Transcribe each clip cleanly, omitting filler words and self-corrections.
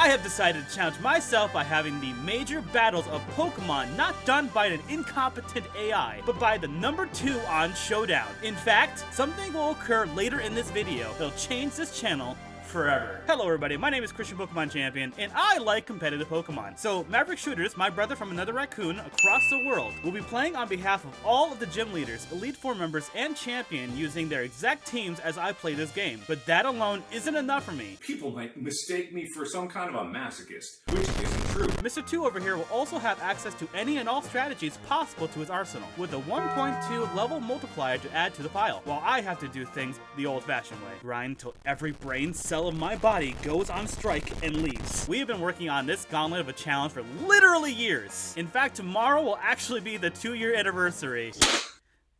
I have decided to challenge myself by having the major battles of Pokemon not done by an incompetent AI, but by the number 2 on Showdown. In fact, something will occur later in this video that'll change this channel forever. Hello everybody, my name is Christian Pokemon Champion, and I like competitive Pokemon. So Maverick Shooters, my brother from another raccoon across the world, will be playing on behalf of all of the Gym Leaders, Elite Four members, and Champion using their exact teams as I play this game. But that alone isn't enough for me. People might mistake me for some kind of a masochist, which isn't true. Mr. 2 over here will also have access to any and all strategies possible to his arsenal, with a 1.2 level multiplier to add to the pile, while I have to do things the old-fashioned way. Grind till every brain cell of my body goes on strike and leaves. We have been working on this gauntlet of a challenge for literally years. In fact, tomorrow will actually be the 2-year anniversary.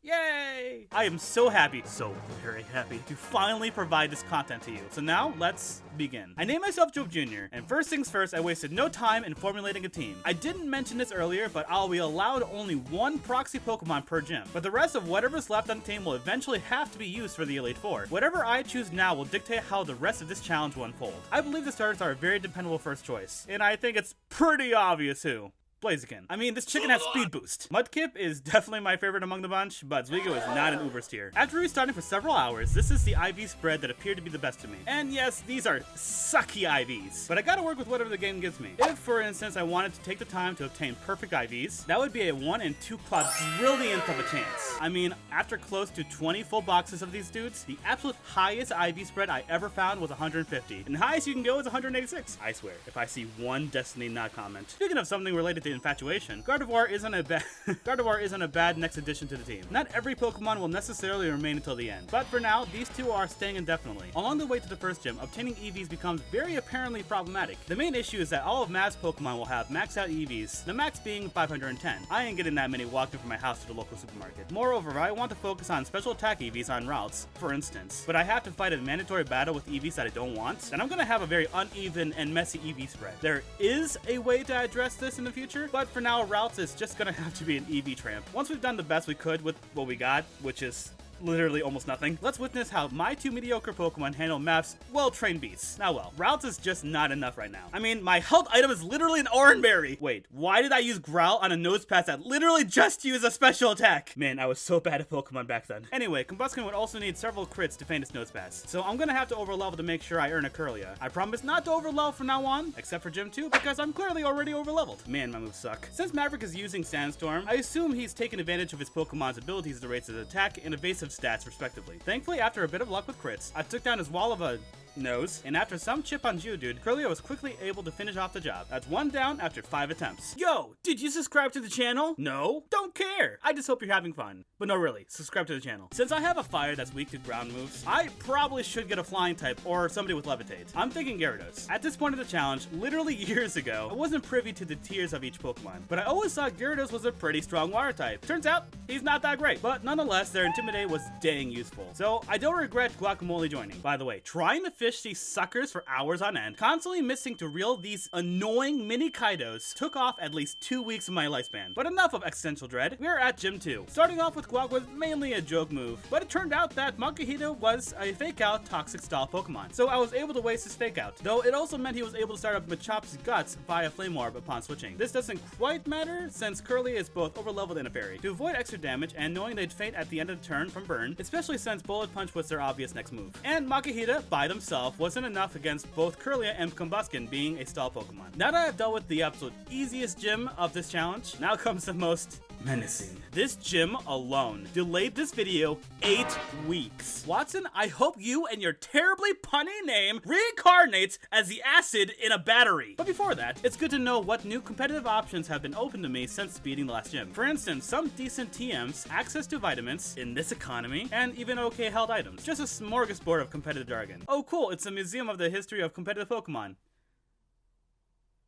Yay! I am so happy, so very happy, to finally provide this content to you. So now, let's begin. I named myself Joe Jr., and first things first, I wasted no time in formulating a team. I didn't mention this earlier, but I'll be allowed only 1 proxy Pokemon per gym. But the rest of whatever's left on the team will eventually have to be used for the Elite Four. Whatever I choose now will dictate how the rest of this challenge will unfold. I believe the starters are a very dependable first choice, and I think it's pretty obvious who. Blaziken. I mean, this chicken has speed boost. Mudkip is definitely my favorite among the bunch, but Zwigo is not an Uber's tier. After restarting for several hours, this is the IV spread that appeared to be the best to me. And yes, these are sucky IVs, but I gotta work with whatever the game gives me. If, for instance, I wanted to take the time to obtain perfect IVs, that would be a 1 in 2 quadrillionth of a chance. I mean, after close to 20 full boxes of these dudes, the absolute highest IV spread I ever found was 150, and the highest you can go is 186. I swear, if I see one Destiny not comment. Speaking of something related to infatuation, Gardevoir isn't a bad next addition to the team. Not every Pokemon will necessarily remain until the end, but for now, these 2 are staying indefinitely. Along the way to the first gym, obtaining EVs becomes very apparently problematic. The main issue is that all of Mav's Pokemon will have maxed out EVs, the max being 510. I ain't getting that many walking from my house to the local supermarket. Moreover, I want to focus on special attack EVs on routes, for instance, but I have to fight a mandatory battle with EVs that I don't want, then I'm gonna have a very uneven and messy EV spread. There is a way to address this in the future, but for now, routes is just gonna have to be an EV tramp. Once we've done the best we could with what we got, which is literally almost nothing, let's witness how my 2 mediocre Pokemon handle Mav's well-trained beasts. Now well, routes is just not enough right now. I mean, my health item is literally an Oranberry. Wait, why did I use Growl on a Nosepass that literally just used a special attack? Man, I was so bad at Pokemon back then. Anyway, Combusken would also need several crits to feint its Nosepass, so I'm gonna have to overlevel to make sure I earn a Curlia. I promise not to overlevel from now on, except for Gym 2, because I'm clearly already overleveled. Man, my moves suck. Since Maverick is using Sandstorm, I assume he's taking advantage of his Pokemon's abilities to raise his attack and evasive stats respectively. Thankfully, after a bit of luck with crits, I took down his wall of a nose, and after some chip on Geodude, Curlia was quickly able to finish off the job. That's 1 down after 5 attempts. Yo, did you subscribe to the channel? No? Don't care. I just hope you're having fun. But no, really, subscribe to the channel. Since I have a fire that's weak to ground moves, I probably should get a flying type or somebody with levitate. I'm thinking Gyarados. At this point of the challenge, literally years ago, I wasn't privy to the tiers of each Pokemon, but I always thought Gyarados was a pretty strong water type. Turns out, he's not that great, but nonetheless, their Intimidate was dang useful. So I don't regret Guacamole joining. By the way, trying to fish these suckers for hours on end, constantly missing to reel these annoying mini Kaidos, took off at least 2 weeks of my lifespan. But enough of existential dread, we are at Gym 2. Starting off with Guac was mainly a joke move, but it turned out that Makuhita was a fake-out toxic style Pokemon, so I was able to waste his fake-out, though it also meant he was able to start up Machop's guts via Flame Orb upon switching. This doesn't quite matter, since Curly is both overleveled and a fairy. To avoid extra damage, and knowing they'd faint at the end of the turn from burn, especially since Bullet Punch was their obvious next move. And Makuhita, by themselves, wasn't enough against both Curlia and Combusken being a stall Pokemon. Now that I've dealt with the absolute easiest gym of this challenge, now comes the most menacing. This gym alone delayed this video 8 weeks. Watson, I hope you and your terribly punny name reincarnates as the acid in a battery. But before that, it's good to know what new competitive options have been open to me since beating the last gym. For instance, some decent TMs, access to vitamins in this economy, and even okay held items. Just a smorgasbord of competitive jargon. Oh cool, it's a museum of the history of competitive Pokemon.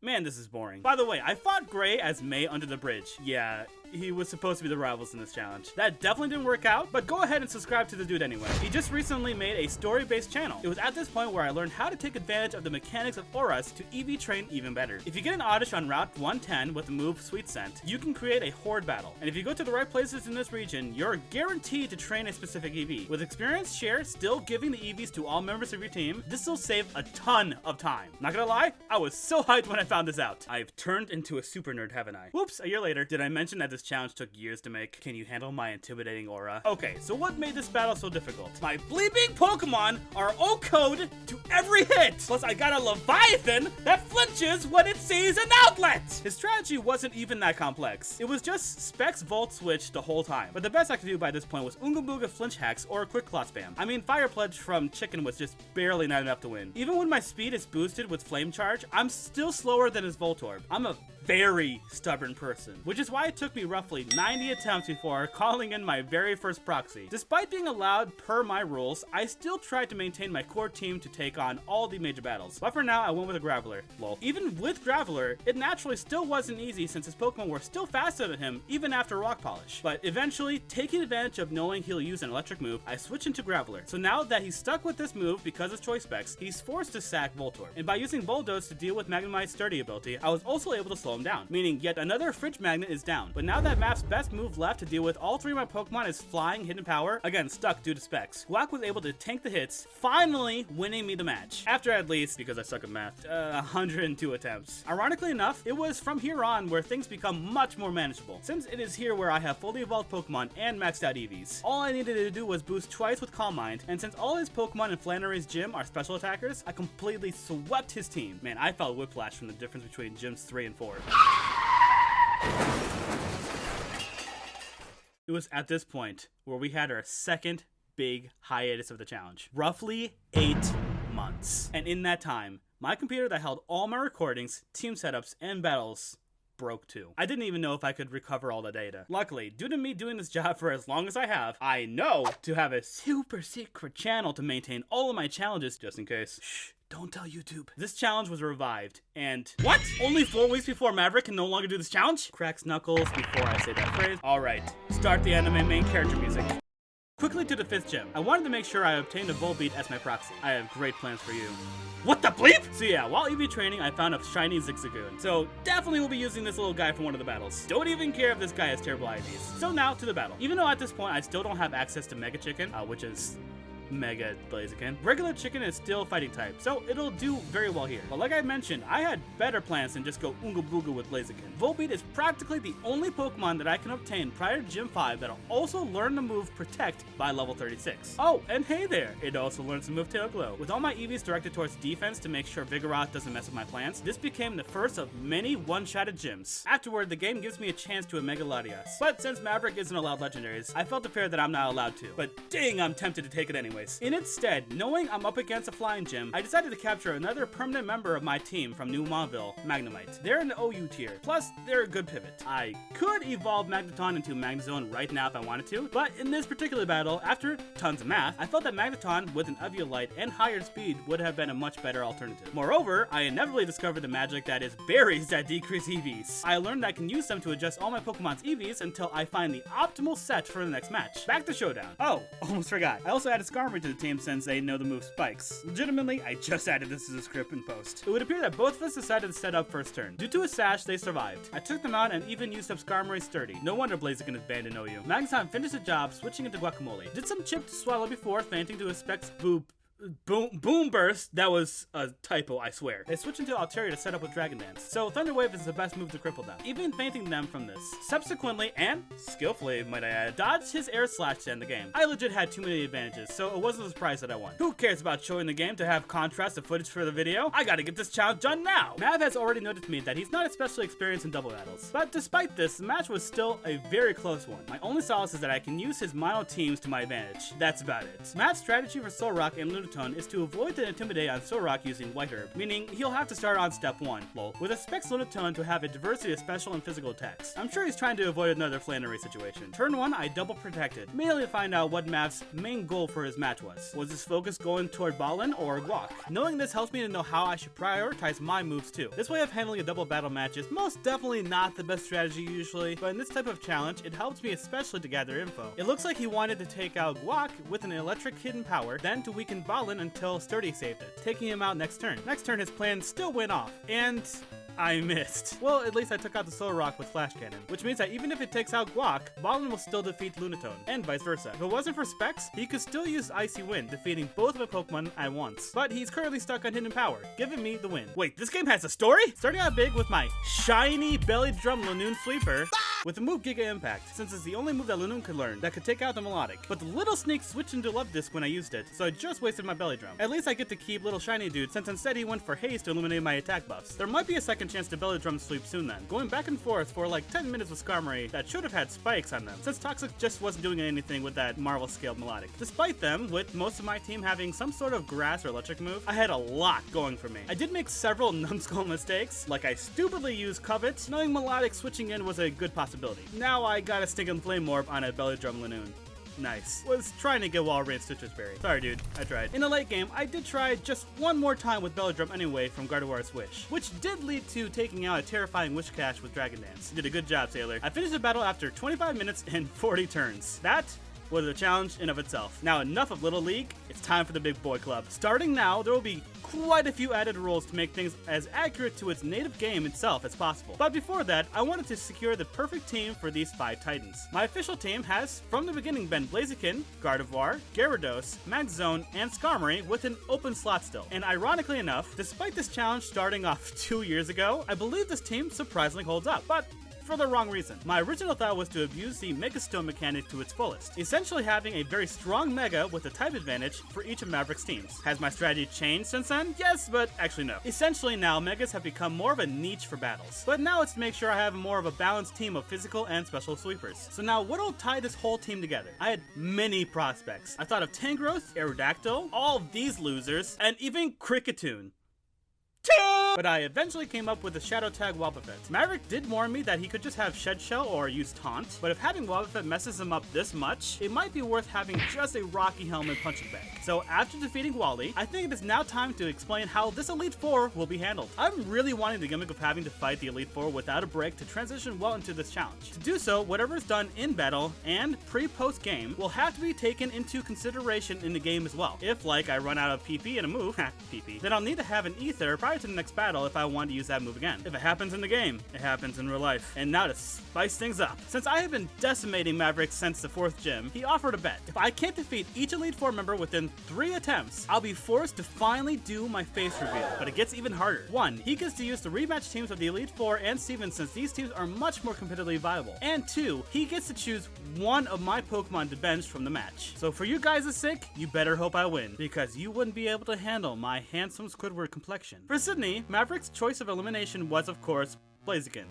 Man, this is boring. By the way, I fought Gray as May under the bridge. Yeah, he was supposed to be the rivals in this challenge. That definitely didn't work out, but go ahead and subscribe to the dude anyway. He just recently made a story-based channel. It was at this point where I learned how to take advantage of the mechanics of auras to EV train even better. If you get an oddish on Route 110 with the move Sweet Scent, you can create a horde battle. And if you go to the right places in this region, you're guaranteed to train a specific EV. With experience share still giving the EVs to all members of your team, this will save a ton of time. Not gonna lie, I was so hyped when I found this out. I've turned into a super nerd, haven't I? Whoops, a year later. Did I mention that this challenge took years to make? Can you handle my intimidating aura? Okay, so what made this battle so difficult? My bleeping Pokemon are O-code to every hit! Plus I got a Leviathan that flinches when it sees an outlet! His strategy wasn't even that complex. It was just Specs Volt Switch the whole time. But the best I could do by this point was Oonga Booga Flinch Hacks or Quick Claw Spam. I mean, Fire Pledge from Chicken was just barely not enough to win. Even when my speed is boosted with Flame Charge, I'm still slower than his Voltorb. I'm a very stubborn person, which is why it took me roughly 90 attempts before calling in my very first proxy. Despite being allowed per my rules, I still tried to maintain my core team to take on all the major battles. But for now, I went with a Graveler. Lol. Even with Graveler, it naturally still wasn't easy since his Pokemon were still faster than him even after Rock Polish. But eventually, taking advantage of knowing he'll use an electric move, I switched into Graveler. So now that he's stuck with this move because of choice specs, he's forced to sack Voltorb. And by using Bulldoze to deal with Magnemite's sturdy ability, I was also able to slow him down, meaning yet another Fridge Magnet is down. But now that map's best move left to deal with all three of my Pokemon is Flying, Hidden Power, again stuck due to specs. Guac was able to tank the hits, finally winning me the match. After at least, because I suck at math, 102 attempts. Ironically enough, it was from here on where things become much more manageable, since it is here where I have fully evolved Pokemon and maxed out EVs. All I needed to do was boost twice with Calm Mind, and since all his Pokemon in Flannery's gym are special attackers, I completely swept his team. Man, I felt whiplash from the difference between gyms 3 and 4. It was at this point where we had our second big hiatus of the challenge. Roughly 8 months. And in that time, my computer that held all my recordings, team setups, and battles broke too. I didn't even know if I could recover all the data. Luckily, due to me doing this job for as long as I have, I know to have a super secret channel to maintain all of my challenges just in case. Shh. Don't tell YouTube. This challenge was revived, and what? Only 4 weeks before Maverick can no longer do this challenge? Cracks knuckles before I say that phrase. Alright, start the anime main character music. Quickly to the 5th gym. I wanted to make sure I obtained a Volbeat as my proxy. I have great plans for you. What the bleep? So yeah, while EV training, I found a shiny Zigzagoon. So definitely will be using this little guy for one of the battles. Don't even care if this guy has terrible IVs. So now to the battle. Even though at this point I still don't have access to Mega Chicken, which is Mega Blaziken. Regular Chicken is still fighting type, so it'll do very well here. But like I mentioned, I had better plans than just go Oonga Booga with Blaziken. Volbeat is practically the only Pokemon that I can obtain prior to Gym 5 that'll also learn the move Protect by level 36. Oh, and hey there, it also learns the move Tail Glow. With all my EVs directed towards defense to make sure Vigoroth doesn't mess with my plans, this became the first of many one-shotted gyms. Afterward, the game gives me a chance to a Mega Latias. But since Maverick isn't allowed legendaries, I felt it fair that I'm not allowed to. But dang, I'm tempted to take it anyways. In its stead, knowing I'm up against a flying gym, I decided to capture another permanent member of my team from New Mauville, Magnemite. They're in the OU tier, plus they're a good pivot. I could evolve Magneton into Magnezone right now if I wanted to, but in this particular battle, after tons of math, I felt that Magneton with an Eviolite and higher speed would have been a much better alternative. Moreover, I inevitably discovered the magic that is berries that decrease EVs. I learned that I can use them to adjust all my Pokemon's EVs until I find the optimal set for the next match. Back to Showdown. Oh, almost forgot. I also added Skarmory to the team since they know the move Spikes. Legitimately, I just added this as a script in post. It would appear that both of us decided to set up first turn. Due to a sash, they survived. I took them out and even used up Skarmory's Sturdy. No wonder Blaziken is banned in OU. Magneton finished the job, switching into Guacamole. Did some chip to swallow before, fainting to a Specs Boom Burst. That was a typo, I swear. They switched into Altaria to set up with Dragon Dance, so Thunder Wave is the best move to cripple them, even fainting them from this. Subsequently, and skillfully might I add, dodged his Air Slash to end the game. I legit had too many advantages, so it wasn't a surprise that I won. Who cares about showing the game to have contrast of footage for the video? I gotta get this challenge done now! Mav has already noted to me that he's not especially experienced in double battles, but despite this, the match was still a very close one. My only solace is that I can use his mono teams to my advantage. That's about it. Mav's strategy for Solrock and Lunatone Lunatone is to avoid the Intimidate on Solrock using White Herb, meaning he'll have to start on step 1, lol, with expects Lunatone to have a diversity of special and physical attacks. I'm sure he's trying to avoid another Flannery situation. Turn 1, I double protected, mainly to find out what Mav's main goal for his match was. Was his focus going toward Ballin or Guac? Knowing this helps me to know how I should prioritize my moves too. This way of handling a double battle match is most definitely not the best strategy usually, but in this type of challenge, it helps me especially to gather info. It looks like he wanted to take out Guac with an electric hidden power, then to weaken Ballin until Sturdy saved it, taking him out next turn. Next turn his plan still went off, and I missed. Well, at least I took out the Solrock with Flash Cannon, which means that even if it takes out Guac, Ballin will still defeat Lunatone, and vice versa. If it wasn't for Specs, he could still use Icy Wind, defeating both of my Pokemon at once. But he's currently stuck on Hidden Power, giving me the win. Wait, this game has a story? Starting out big with my shiny Belly Drum Lanoon Sweeper, with the move Giga Impact, since it's the only move that Lanoon could learn that could take out the Melodic. But the Little Sneak switched into Love Disc when I used it, so I just wasted my Belly Drum. At least I get to keep Little Shiny Dude, since instead he went for Haste to eliminate my attack buffs. There might be a second chance to Belly Drum sweep soon then, going back and forth for like 10 minutes with Skarmory that should have had spikes on them, since Toxic just wasn't doing anything with that Marvel scaled Melodic. Despite them, with most of my team having some sort of grass or electric move, I had a lot going for me. I did make several numbskull mistakes, like I stupidly used Covet, knowing Melodic switching in was a good possibility. Now I got a Stinkin' Flame Orb on a Belly Drum Lanoon. Nice. Was trying to get Wall Raid Stitcher's Berry. Sorry dude, I tried. In the late game, I did try just one more time with Belly Drum anyway from Gardevoir's Wish, which did lead to taking out a terrifying Wish Cache with Dragon Dance. You did a good job, Sailor. I finished the battle after 25 minutes and 40 turns. That was a challenge in of itself. Now enough of Little League, it's time for the Big Boy Club. Starting now, there will be quite a few added rules to make things as accurate to its native game itself as possible. But before that, I wanted to secure the perfect team for these 5 titans. My official team has, from the beginning, been Blaziken, Gardevoir, Gyarados, Magzone, and Skarmory with an open slot still. And ironically enough, despite this challenge starting off 2 years ago, I believe this team surprisingly holds up. But for the wrong reason. My original thought was to abuse the Mega Stone mechanic to its fullest, essentially having a very strong Mega with a type advantage for each of Maverick's teams. Has my strategy changed since then? Yes, but actually no. Essentially now, Megas have become more of a niche for battles. But now it's to make sure I have more of a balanced team of physical and special sweepers. So now what'll tie this whole team together? I had many prospects. I thought of Tangrowth, Aerodactyl, all of these losers, and even Kricketune. But I eventually came up with the Shadow Tag Wobbuffet. Maverick did warn me that he could just have Shed Shell or use Taunt, but if having Wobbuffet messes him up this much, it might be worth having just a Rocky Helmet punching bag. So after defeating Wally, I think it is now time to explain how this Elite Four will be handled. I'm really wanting the gimmick of having to fight the Elite Four without a break to transition well into this challenge. To do so, whatever is done in battle and pre-post game will have to be taken into consideration in the game as well. If, like, I run out of PP in a move, PP, then I'll need to have an Ether prior to the next battle if I want to use that move again. If it happens in the game, it happens in real life. And now to spice things up. Since I have been decimating Maverick since the 4th gym, he offered a bet. If I can't defeat each Elite Four member within 3 attempts, I'll be forced to finally do my face reveal. But it gets even harder. 1, he gets to use the rematch teams of the Elite Four and Steven since these teams are much more competitively viable. And 2, he gets to choose one of my Pokemon to bench from the match. So for you guys' sake, you better hope I win, because you wouldn't be able to handle my handsome Squidward complexion. For Sydney, Maverick's choice of elimination was, of course, Blaziken.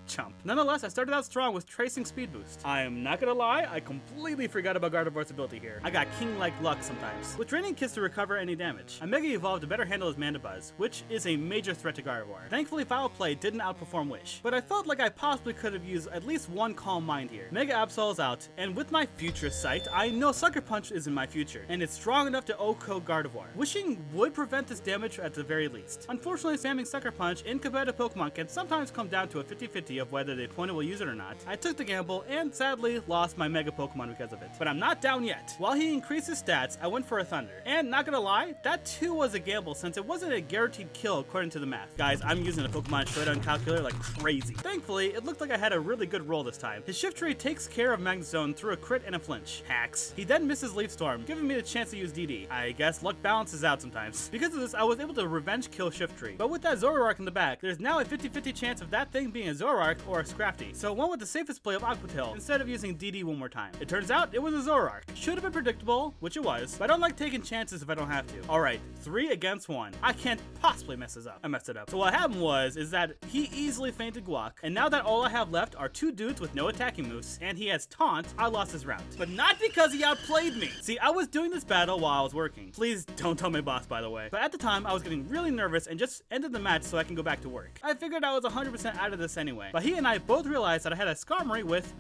Chump. Nonetheless, I started out strong with Tracing Speed Boost. I am not gonna lie, I completely forgot about Gardevoir's ability here. I got king-like luck sometimes. With Draining Kiss to recover any damage, I Mega Evolved to better handle his Mandibuzz, which is a major threat to Gardevoir. Thankfully, Foul Play didn't outperform Wish, but I felt like I possibly could have used at least one Calm Mind here. Mega Absol's out, and with my future sight, I know Sucker Punch is in my future, and it's strong enough to OHKO Gardevoir. Wishing would prevent this damage at the very least. Unfortunately, spamming Sucker Punch in competitive Pokemon can sometimes come down to a 50-50 of whether the opponent will use it or not. I took the gamble and sadly lost my Mega Pokemon because of it. But I'm not down yet. While he increased his stats, I went for a Thunder. And not gonna lie, that too was a gamble since it wasn't a guaranteed kill according to the math. Guys, I'm using a Pokemon Showdown calculator like crazy. Thankfully, it looked like I had a really good roll this time. His Shiftry takes care of Magzone through a crit and a flinch. Hacks. He then misses Leaf Storm, giving me the chance to use DD. I guess luck balances out sometimes. Because of this, I was able to revenge kill Shiftry. But with that Zoroark in the back, there's now a 50-50 chance of that thing being a Zoroark Zoroark or a Scrafty, so went with the safest play of Aqua Tail instead of using DD one more time. It turns out it was a Zoroark. Should have been predictable, which it was, but I don't like taking chances if I don't have to. Alright, 3 against 1. I can't possibly mess this up. I messed it up. So what happened is that he easily fainted Guac, and now that all I have left are 2 dudes with no attacking moves, and he has taunt, I lost his round. But not because he outplayed me! See, I was doing this battle while I was working. Please don't tell my boss, by the way. But at the time, I was getting really nervous and just ended the match so I can go back to work. I figured I was 100% out of this anyway. But he and I both realized that I had a Skarmory with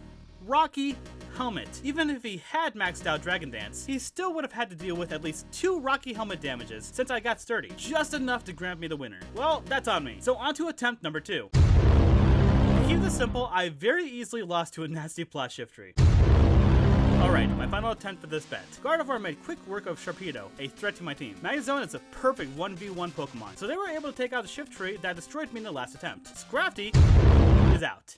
Rocky Helmet. Even if he had maxed out Dragon Dance, he still would have had to deal with at least 2 Rocky Helmet damages since I got sturdy. Just enough to grant me the winner. Well, that's on me. So on to attempt number 2. To keep this simple, I very easily lost to a nasty Plot Shiftry. Alright, my final attempt for this bet. Gardevoir made quick work of Sharpedo, a threat to my team. Magnezone is a perfect 1v1 Pokemon, so they were able to take out the Shiftry that destroyed me in the last attempt. Scrafty is out.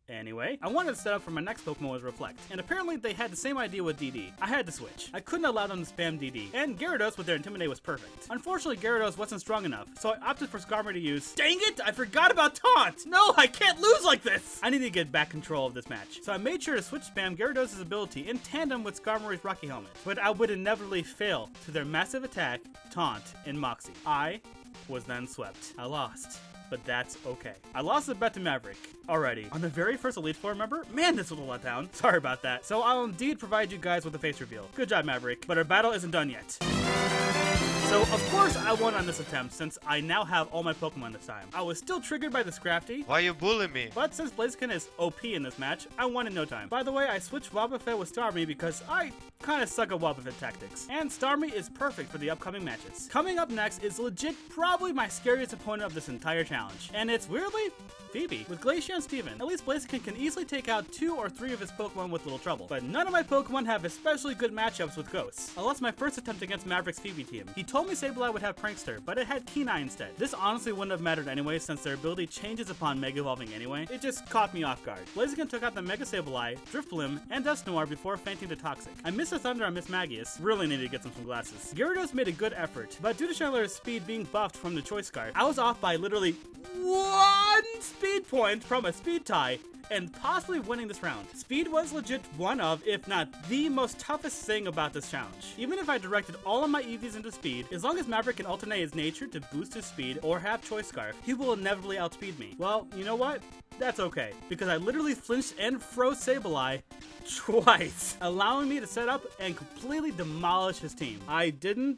Anyway, I wanted to set up for my next Pokemon with Reflect, and apparently they had the same idea with DD. I had to switch. I couldn't allow them to spam DD, and Gyarados with their Intimidate was perfect. Unfortunately, Gyarados wasn't strong enough, so I opted for Skarmory to use— Dang it! I forgot about Taunt! No, I can't lose like this! I need to get back control of this match, so I made sure to switch spam Gyarados' ability in tandem with Skarmory's Rocky Helmet, but I would inevitably fail to their massive attack, Taunt, and Moxie. I was then swept. I lost. But that's okay. I lost the bet to Maverick already on the very first Elite Four, remember? Man, this was a letdown. Sorry about that. So I'll indeed provide you guys with a face reveal. Good job, Maverick, but our battle isn't done yet. So, of course, I won on this attempt since I now have all my Pokemon this time. I was still triggered by the Scrafty. Why you bullying me? But since Blaziken is OP in this match, I won in no time. By the way, I switched Wobbuffet with Starmie because I kinda suck at Wobbuffet tactics. And Starmie is perfect for the upcoming matches. Coming up next is legit probably my scariest opponent of this entire challenge. And it's weirdly Phoebe. With Glacia and Steven, at least Blaziken can easily take out 2 or 3 of his Pokemon with little trouble. But none of my Pokemon have especially good matchups with Ghosts. I lost my first attempt against Maverick's Phoebe team. He told me Sableye would have Prankster, but it had Kenai instead. This honestly wouldn't have mattered anyway since their ability changes upon Mega Evolving anyway. It just caught me off guard. Blaziken took out the Mega Sableye, Drifblim, and Dusknoir before fainting to Toxic. I missed a Thunder on Miss Magius. Really needed to get some glasses. Gyarados made a good effort, but due to Chandler's speed being buffed from the Choice Scarf, I was off by literally 1 speed point from a speed tie and possibly winning this round. Speed was legit one of, if not the most toughest thing about this challenge. Even if I directed all of my EVs into speed, as long as Maverick can alternate his nature to boost his speed or have Choice Scarf, he will inevitably outspeed me. Well, you know what? That's okay, because I literally flinched and froze Sableye twice, allowing me to set up and completely demolish his team. I didn't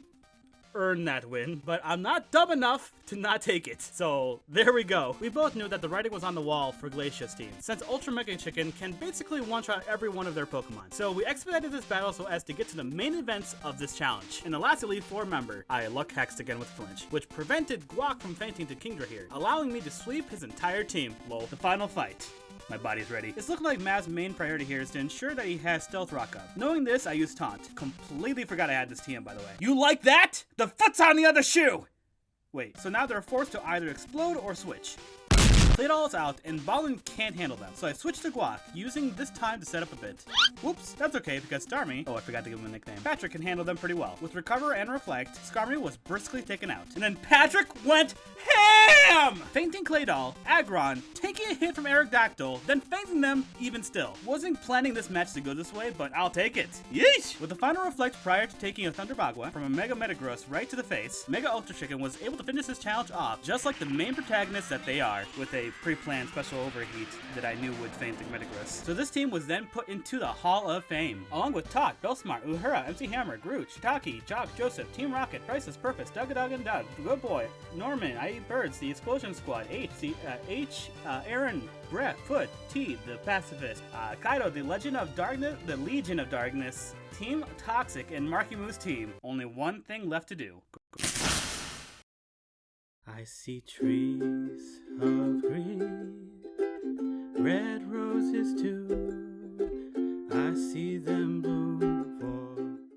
earn that win, but I'm not dumb enough to not take it. So there we go. We both knew that the writing was on the wall for Glacia's team, since Ultra Mega Chicken can basically one-shot every one of their Pokemon. So we expedited this battle so as to get to the main events of this challenge. In the last Elite Four member, I luck hexed again with Flinch, which prevented Guac from fainting to Kingdra here, allowing me to sweep his entire team. Lol. The final fight. My body's ready. It's looking like Mav's main priority here is to ensure that he has Stealth Rock up. Knowing this, I used Taunt. Completely forgot I had this TM, by the way. You like that? The foot's on the other shoe! Wait, so now they're forced to either explode or switch. Played all out, and Ballin can't handle them, so I switched to Guac, using this time to set up a bit. Whoops, that's okay, because Starmie— oh, I forgot to give him a nickname— Patrick can handle them pretty well. With Recover and Reflect, Skarmory was briskly taken out. And then Patrick went HAM! Fainting Claydol, Aggron, taking a hit from Aerodactyl, then fainting them even still. Wasn't planning this match to go this way, but I'll take it. Yeesh! With the final Reflect prior to taking a Thunder Bagua from a Mega Metagross right to the face, Mega Ultra Chicken was able to finish this challenge off, just like the main protagonists that they are, with a pre-planned special overheat that I knew would faint the Metagross. So this team was then put into the Hall of Fame, along with Tot, Bellsmart, Uhura, MC Hammer, Groot, Shiitake, Jock, Joseph, Team Rocket, Priceless Purpose, Dug and Doug, Good Boy, Norman, I Eat Birds, The Explosion Squad, Aaron, Breath, Foot, T, The Pacifist, Kaido, The Legion of Darkness, Team Toxic, and Marky Moo's team. Only one thing left to do. I see trees of green, red roses too. I see them bloom